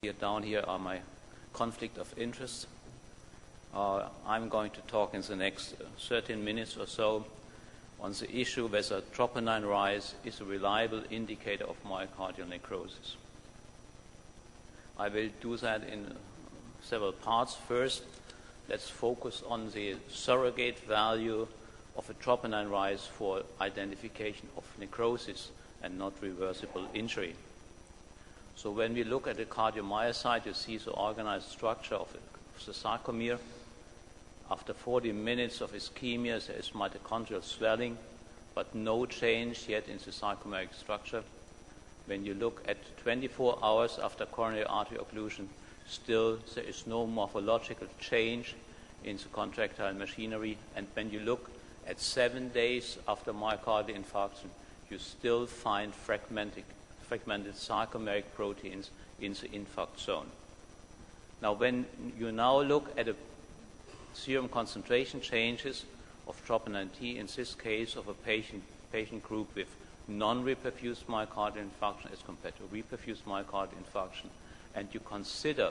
Here down here are my conflict of interest. I'm going to talk in the next 13 minutes or so on the issue whether troponin rise is a reliable indicator of myocardial necrosis. I will do that in several parts. First, let's focus on the surrogate value of a troponin rise for identification of necrosis and not reversible injury. So when we look at the cardiomyocyte, you see the organized structure of the sarcomere. After 40 minutes of ischemia, there is mitochondrial swelling, but no change yet in the sarcomeric structure. When you look at 24 hours after coronary artery occlusion, still there is no morphological change in the contractile machinery. And when you look at 7 days after myocardial infarction, you still find fragmented sarcomeric proteins in the infarct zone. Now, when you now look at the serum concentration changes of troponin T, in this case of a patient group with non-reperfused myocardial infarction as compared to reperfused myocardial infarction, and you consider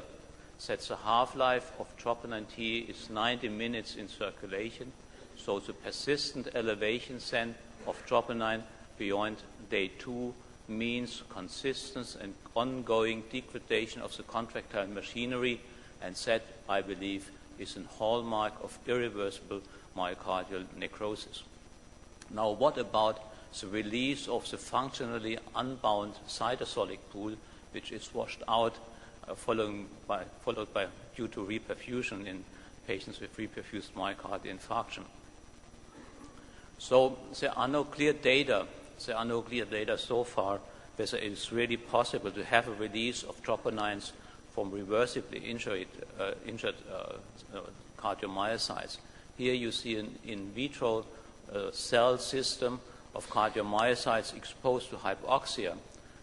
that the half-life of troponin T is 90 minutes in circulation, so the persistent elevation then of troponin beyond day 2 means consistent and ongoing degradation of the contractile machinery, and that, I believe, is a hallmark of irreversible myocardial necrosis. Now, what about the release of the functionally unbound cytosolic pool, which is washed out followed by due to reperfusion in patients with reperfused myocardial infarction? So there are no clear data so far whether it is really possible to have a release of troponins from reversibly injured cardiomyocytes. Here you see an in vitro cell system of cardiomyocytes exposed to hypoxia,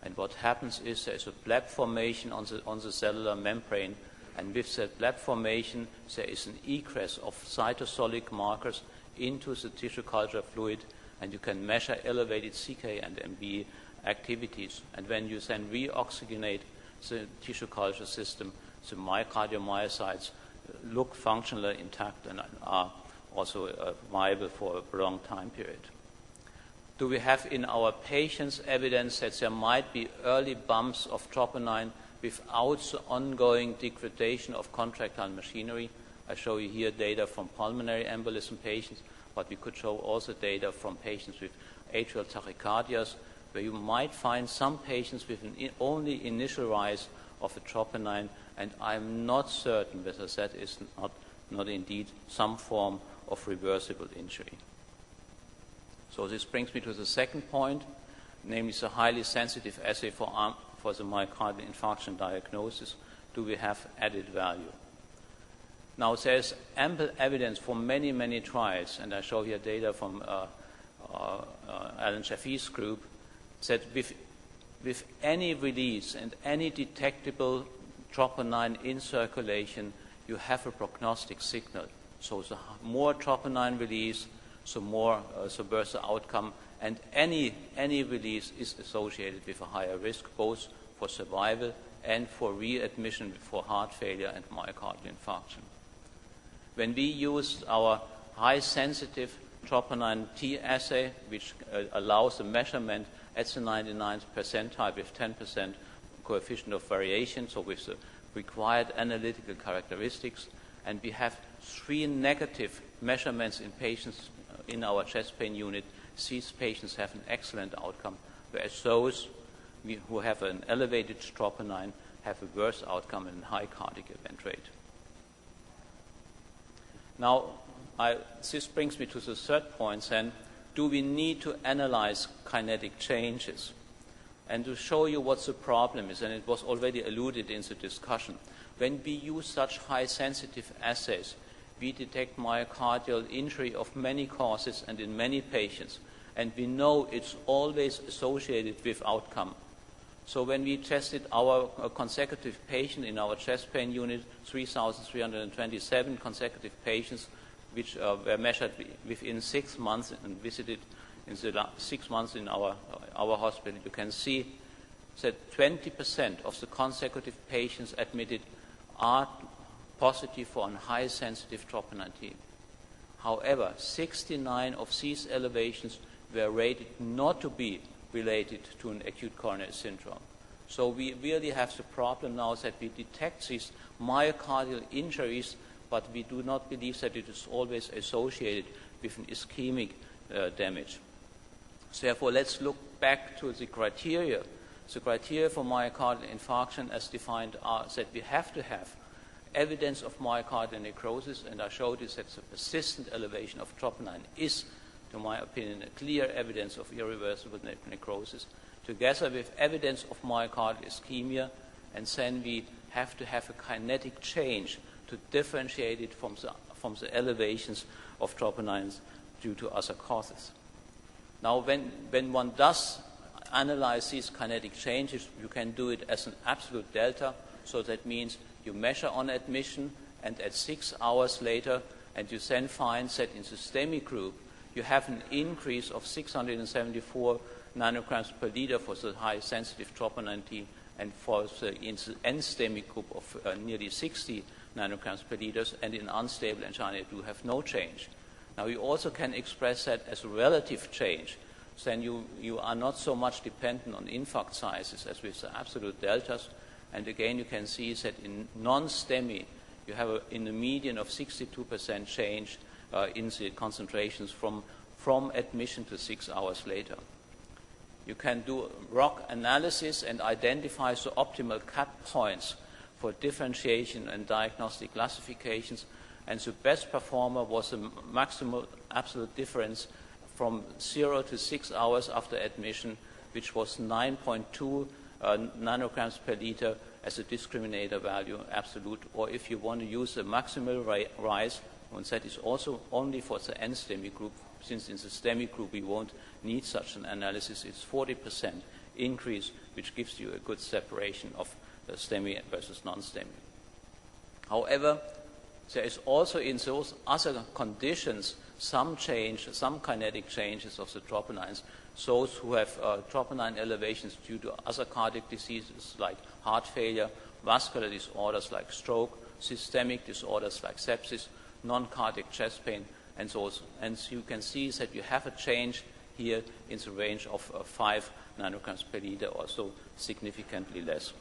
and what happens is there is a bleb formation on the cellular membrane, and with that bleb formation there is an egress of cytosolic markers into the tissue culture fluid, and you can measure elevated CK and MB activities. And when you then reoxygenate the tissue culture system, the cardiomyocytes look functionally intact and are also viable for a prolonged time period. Do we have in our patients evidence that there might be early bumps of troponin without the ongoing degradation of contractile machinery? I show you here data from pulmonary embolism patients, but we could show also data from patients with atrial tachycardias, where you might find some patients with an only initial rise of a troponin, and I'm not certain whether that is not indeed some form of reversible injury. So this brings me to the second point, namely the highly sensitive assay for the myocardial infarction diagnosis. Do we have added value? Now, there's ample evidence for many, many trials, and I show here data from Alan Chaffee's group, that with any release and any detectable troponin in circulation, you have a prognostic signal. So the more troponin release, the more the worse the outcome, and any release is associated with a higher risk, both for survival and for readmission for heart failure and myocardial infarction. When we use our high-sensitive troponin T assay, which allows a measurement at the 99th percentile with 10% coefficient of variation, so with the required analytical characteristics, and we have 3 negative measurements in patients in our chest pain unit, these patients have an excellent outcome, whereas those who have an elevated troponin have a worse outcome and high cardiac event rate. Now, this brings me to the third point then. Do we need to analyze kinetic changes? And to show you what the problem is, and it was already alluded in the discussion, when we use such high-sensitive assays, we detect myocardial injury of many causes and in many patients, and we know it's always associated with outcome. So when we tested our consecutive patient in our chest pain unit, 3,327 consecutive patients, which were measured within 6 months and visited in the 6 months in our hospital, you can see that 20% of the consecutive patients admitted are positive for a high sensitive troponin T. However, 69 of these elevations were rated not to be related to an acute coronary syndrome. So we really have the problem now that we detect these myocardial injuries, but we do not believe that it is always associated with an ischemic damage. So therefore, let's look back to the criteria. The criteria for myocardial infarction as defined are that we have to have evidence of myocardial necrosis, and I showed you that the persistent elevation of troponin is, to my opinion, a clear evidence of irreversible necrosis, together with evidence of myocardial ischemia, and then we have to have a kinetic change to differentiate it from the elevations of troponins due to other causes. Now, when one does analyze these kinetic changes, you can do it as an absolute delta, so that means you measure on admission and at 6 hours later, and you then find that in the STEMI group, you have an increase of 674 nanograms per liter for the high sensitive troponin T, and for in the N-STEMI group of nearly 60 nanograms per liter, and in unstable angina you have no change. Now you also can express that as a relative change. Then you are not so much dependent on infarct sizes as with the absolute deltas. And again, you can see that in non-STEMI, you have in the median of 62% change in the concentrations from admission to 6 hours later. You can do ROC analysis and identify the optimal cut points for differentiation and diagnostic classifications. And the best performer was the maximal absolute difference from 0 to 6 hours after admission, which was 9.2 nanograms per liter as a discriminator value, absolute, or if you want to use the maximal rise, and that is also only for the N-STEMI group, since in the STEMI group we won't need such an analysis, it's 40% increase, which gives you a good separation of STEMI versus non-STEMI. However, there is also in those other conditions some change, some kinetic changes of the troponins. Those who have troponin elevations due to other cardiac diseases like heart failure, vascular disorders like stroke, systemic disorders like sepsis, non-cardiac chest pain, and those. And so you can see that you have a change here in the range of 5 nanograms per liter, or so, significantly less.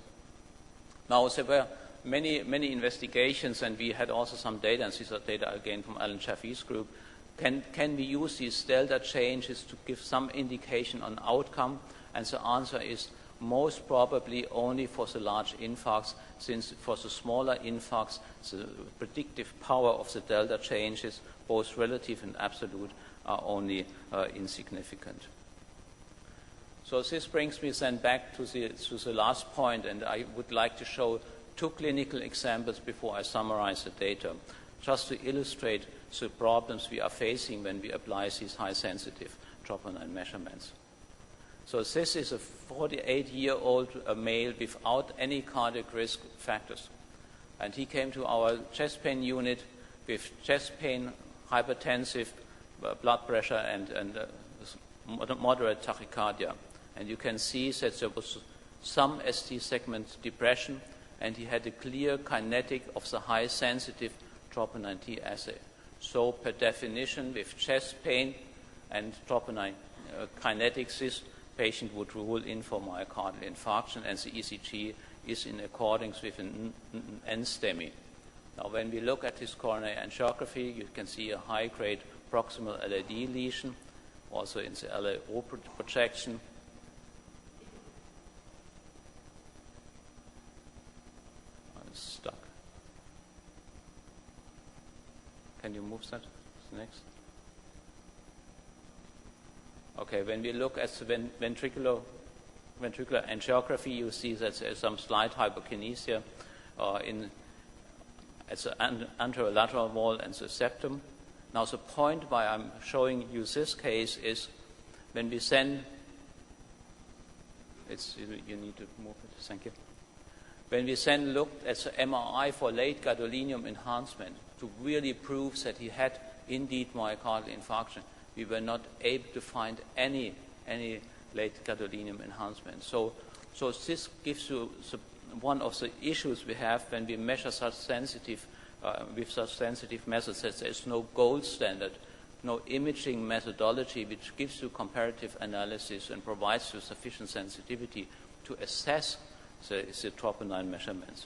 Now, there were many investigations, and we had also some data, and these are data again from Alan Chaffee's group. Can we use these delta changes to give some indication on outcome? And the answer is most probably only for the large infarcts, since for the smaller infarcts, the predictive power of the delta changes, both relative and absolute, are only insignificant. So this brings me then back to the last point, and I would like to show 2 clinical examples before I summarize the data, just to illustrate the problems we are facing when we apply these high-sensitive troponin measurements. So this is a 48-year-old male without any cardiac risk factors. And he came to our chest pain unit with chest pain, hypertensive blood pressure, and moderate tachycardia. And you can see that there was some ST segment depression, and he had a clear kinetic of the high-sensitive troponin T assay. So per definition, with chest pain and troponin kinetics, this patient would rule in for myocardial infarction, and the ECG is in accordance with an N-STEMI. Now, when we look at his coronary angiography, you can see a high-grade proximal LAD lesion, also in the LAO projection. I'm stuck. Can you move that next? Okay, when we look at the ventricular angiography, you see that there is some slight hypokinesia at the anterolateral wall and the septum. Now, the point why I'm showing you this case is when we send, you need to move it, thank you. When we then looked at the MRI for late gadolinium enhancement to really prove that he had indeed myocardial infarction, we were not able to find any late gadolinium enhancement. So So this gives you one of the issues we have when we measure such sensitive, with such sensitive methods, that there is no gold standard, no imaging methodology which gives you comparative analysis and provides you sufficient sensitivity to assess the troponin measurements.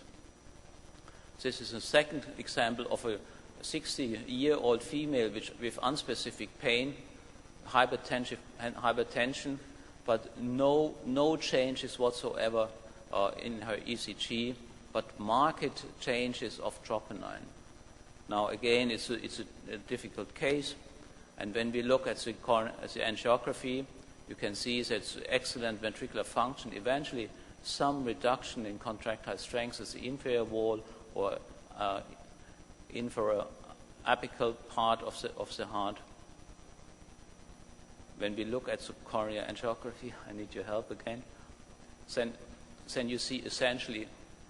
This is a second example of a 60-year-old female with unspecific pain, hypertension, but no changes whatsoever in her ECG, but marked changes of troponin. Now again, it's a difficult case, and when we look at the angiography, you can see that it's excellent ventricular function. Eventually, some reduction in contractile strength of the inferior wall or inferior apical part of the heart. When we look at the coronary angiography, I need your help again, then you see essentially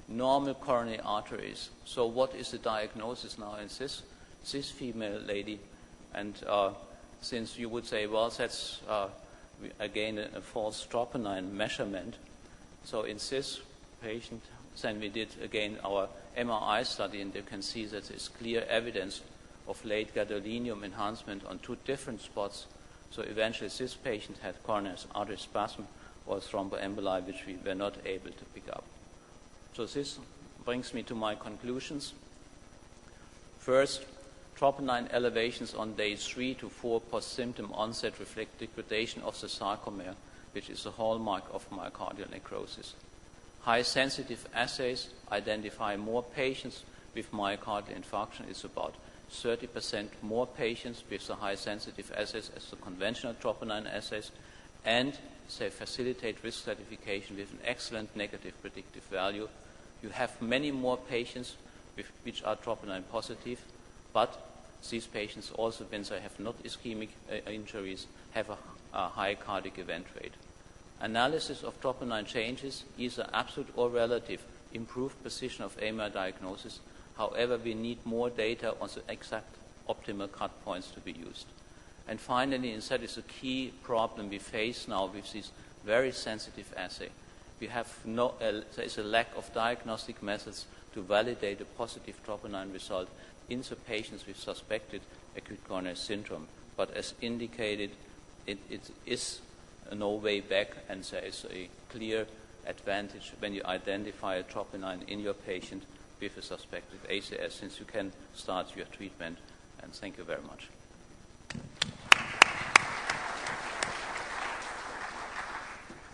normal coronary arteries. So what is the diagnosis now in this female lady? And since you would say, well, that's again a false troponin measurement. So in this patient, then we did again our MRI study, and you can see that there is clear evidence of late gadolinium enhancement on two different spots. So eventually this patient had coronary artery spasm or thromboemboli, which we were not able to pick up. So this brings me to my conclusions. First, troponin elevations on day 3 to 4 post-symptom onset reflect degradation of the sarcomere, which is a hallmark of myocardial necrosis. High sensitive assays identify more patients with myocardial infarction. It's about 30% more patients with the high sensitive assays as the conventional troponin assays, and they facilitate risk stratification with an excellent negative predictive value. You have many more patients which are troponin positive, but these patients also, when they have not ischemic injuries, have a high cardiac event rate. Analysis of troponin changes, either absolute or relative, improve precision of AMR diagnosis. However, we need more data on the exact optimal cut points to be used. And finally, and that is a key problem we face now with this very sensitive assay, we have there is a lack of diagnostic methods to validate a positive troponin result in the patients with suspected acute coronary syndrome. But as indicated, it is no way back, and there is a clear advantage when you identify a troponin in your patient with a suspected ACS, since you can start your treatment. And thank you very much.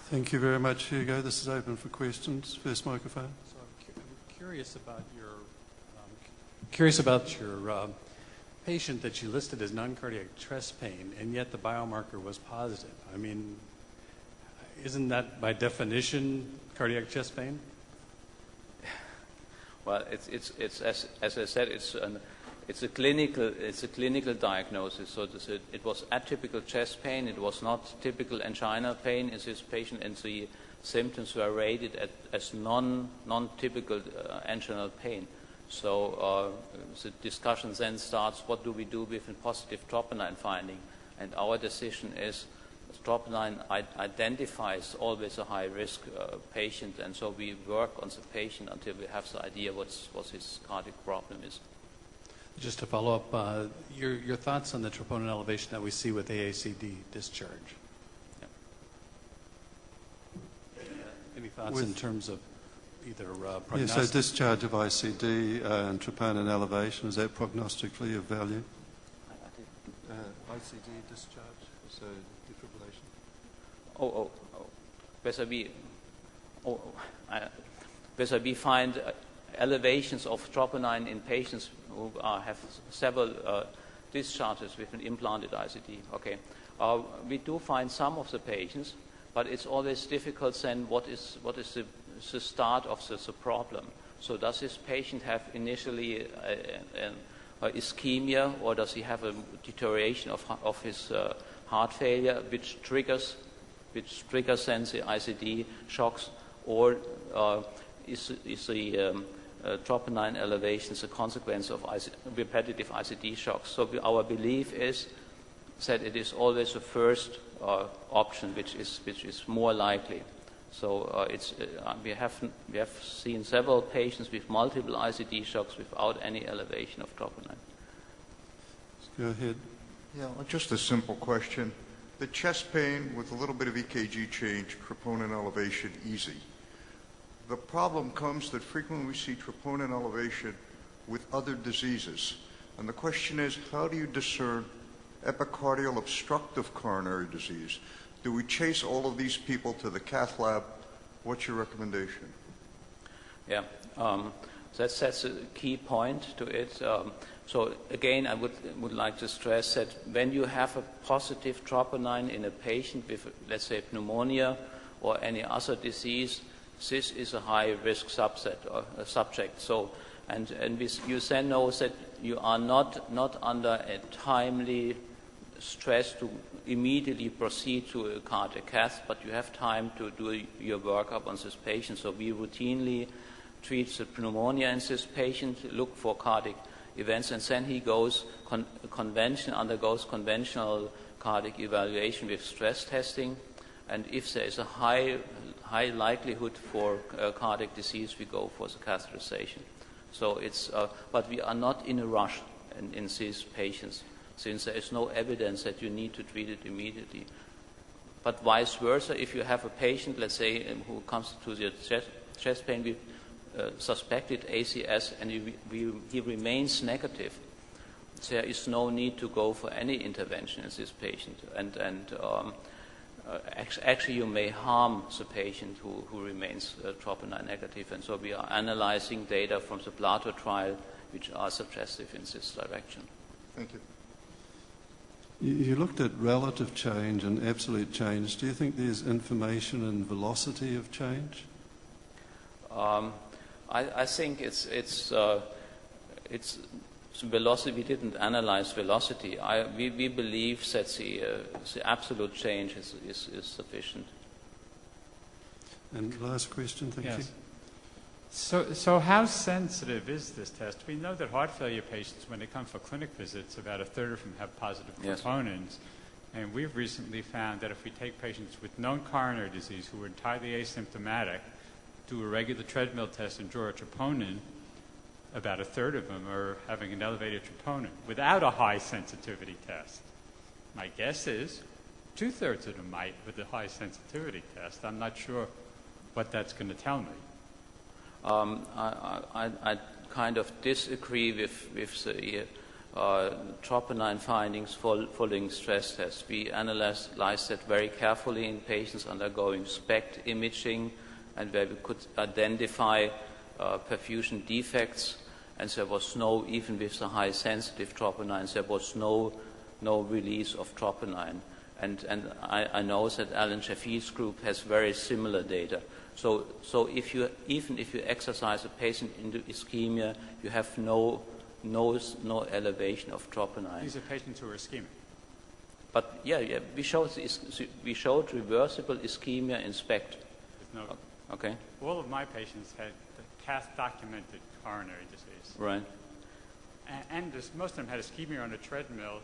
Thank you very much, Hugo. This is open for questions. First microphone. So I'm curious about your patient that you listed as non-cardiac chest pain, and yet the biomarker was positive. I mean, isn't that by definition cardiac chest pain? Well, it's as I said, it's a clinical diagnosis. So it was atypical chest pain. It was not typical angina pain in this patient, and the symptoms were rated as non-typical anginal pain. So the discussion then starts: what do we do with a positive troponin finding? And our decision is, troponin identifies always a high-risk patient, and so we work on the patient until we have the idea what his cardiac problem is. Just to follow up, your thoughts on the troponin elevation that we see with AACD discharge? Yeah. Any thoughts in terms of either prognostic? Yeah, so discharge of ICD and troponin elevation, is that prognostically of value? ICD discharge, so defibrillation. Whether we find elevations of troponin in patients who have several discharges with an implanted ICD. Okay, we do find some of the patients, but it's always difficult then what is the start of the problem. So does this patient have initially ischemia, or does he have a deterioration of his heart failure, which triggers then the ICD shocks, or is the troponin elevations a consequence of repetitive ICD shocks? So our belief is that it is always the first option which is more likely. So we have seen several patients with multiple ICD shocks without any elevation of troponin. Go ahead. Yeah, just a simple question. The chest pain with a little bit of EKG change, troponin elevation, easy. The problem comes that frequently we see troponin elevation with other diseases. And the question is, how do you discern epicardial obstructive coronary disease? Do we chase all of these people to the cath lab? What's your recommendation? Yeah, that's a key point to it. So again, I would like to stress that when you have a positive troponin in a patient with, let's say, pneumonia or any other disease, this is a high-risk subject. So, and you then know that you are not under a timely stress to immediately proceed to a cardiac cath, but you have time to do your workup on this patient. So we routinely treat the pneumonia in this patient, look for cardiac events, and then he goes undergoes conventional cardiac evaluation with stress testing. And if there is a high likelihood for cardiac disease, we go for the catheterization. So but we are not in a rush in these patients, since there is no evidence that you need to treat it immediately. But vice versa, if you have a patient, let's say, who comes to the chest pain with suspected ACS and he remains negative, there is no need to go for any intervention in this patient. Actually, you may harm the patient who remains troponin negative. And so we are analyzing data from the Plato trial, which are suggestive in this direction. Thank you. You looked at relative change and absolute change. Do you think there's information in velocity of change? I think it's velocity. We didn't analyze velocity. We believe that the absolute change is sufficient. And last question, thank you. So how sensitive is this test? We know that heart failure patients, when they come for clinic visits, about a third of them have positive troponins. And we've recently found that if we take patients with known coronary disease who are entirely asymptomatic, do a regular treadmill test and draw a troponin, about a third of them are having an elevated troponin without a high sensitivity test. My guess is 2/3 of them might with a high sensitivity test. I'm not sure what that's going to tell me. I kind of disagree with the troponin findings following stress tests. We analyzed that very carefully in patients undergoing SPECT imaging, and where we could identify perfusion defects, and there was no, even with the high sensitive troponins, there was no release of troponin. And I know that Alan Shafi's group has very similar data. So even if you exercise a patient into ischemia, you have no elevation of troponin. These are patients who are ischemic. But we showed reversible ischemia in SPECT. Okay. All of my patients had cath-documented coronary disease. Right. And most of them had ischemia on a treadmill.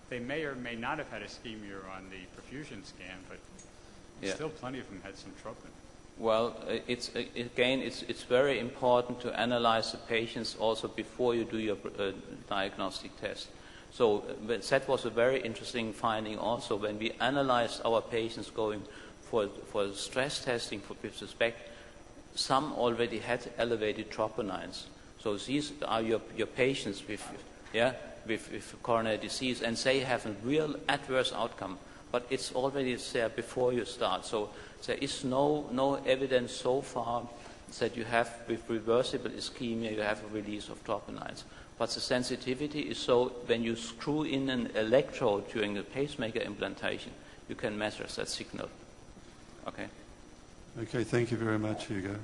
They may or may not have had ischemia on the perfusion scan, but still plenty of them had some troponin. Well, it's very important to analyze the patients also before you do your diagnostic test. So that was a very interesting finding also when we analyzed our patients going for stress testing with suspect. Some already had elevated troponins. So these are your patients with coronary disease, and they have a real adverse outcome. But it's already there before you start. So there is no evidence so far that you have, with reversible ischemia, you have a release of troponins. But the sensitivity is so when you screw in an electrode during the pacemaker implantation, you can measure that signal. Okay. Okay, thank you very much, Hugo.